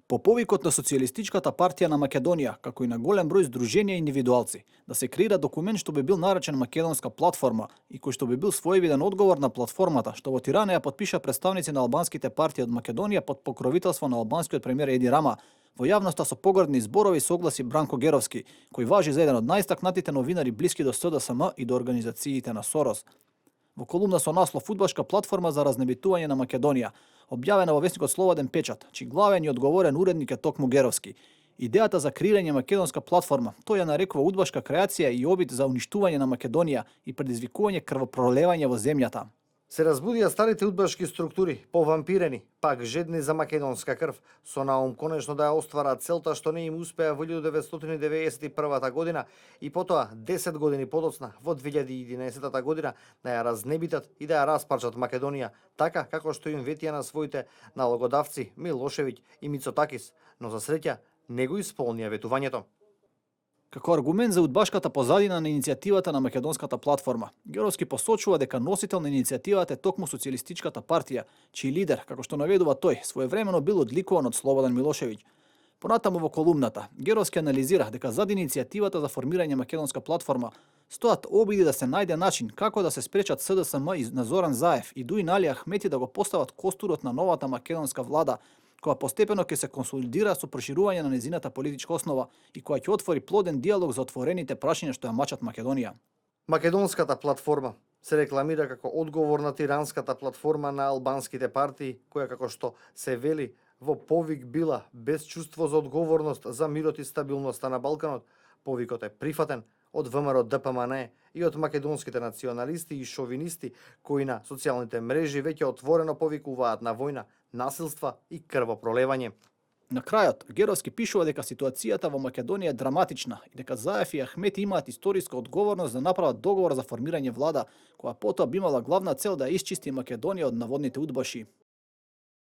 По повикот на Социјалистичката партија на Македонија, како и на голем број здруженија и индивидуалци, да се креира документ што би бил наречен Македонска платформа и кој што би бил своевиден одговор на платформата што во Тирана ја потпиша представници на албанските партии од Македонија под покровителство на албанскиот премиер Еди Рама. Во јавноста со погрдни зборови согласи Бранко Геровски, кој важи за еден од најстакнатите новинари блиски до СДСМ и до организациите на Сорос. Во колумна со наслов "Фудбалшка платформа за разнебитување на Македонија", објавена во весникот Слободен печат, чиј главен и одговорен уредник е токму Геровски. Идејата за креирање македонска платформа, тој ја нарекува удбашка креација и обид за уништување на Македонија и предизвикување крвопролевање во земјата. Се разбудија старите удбашки структури, повампирени, пак жедни за македонска крв, со наум конечно да ја остварат целта што не им успеа во 1991 година и потоа 10 години подоцна во 2011 година да ја разнебитат и да ја распарчат Македонија, така како што им ветија на своите налогодавци Милошевиќ и Мицотакис, но за среќа не го исполнија ветувањето. Како аргумент за удбашката позадина на иницијативата на Македонската платформа, Геровски посочува дека носител на иницијативата е токму Социјалистичката партија, чиј лидер, како што наведува тој, своевремено бил одликуван од Слободан Милошевиќ. Понатаму во колумната, Геровски анализира дека зад иницијативата за формирање Македонска платформа стоат обиди да се најде начин како да се спречат СДСМ и на Зоран Заев и Дуин Али Ахмети да го постават костурот на новата македонска влада, која постепено ќе се консолидира со проширување на незината политичка основа и која ќе отвори плоден диалог за отворените прашања што ја мачат Македонија. Македонската платформа се рекламира како одговор на тиранската платформа на албанските партии, која како што се вели во повик била без чувство за одговорност за мирот и стабилноста на Балканот. Повикот е прифатен од ВМРО ДПМН и од македонските националисти и шовинисти, кои на социјалните мрежи веќе отворено повикуваат на војна, насилства и крвопролевање. На крајот, Геровски пишува дека ситуацијата во Македонија е драматична и дека Заев и Ахмети имаат историска одговорност да направат договор за формирање влада, која потоа би имала главна цел да ја исчисти Македонија од наводните удбаши.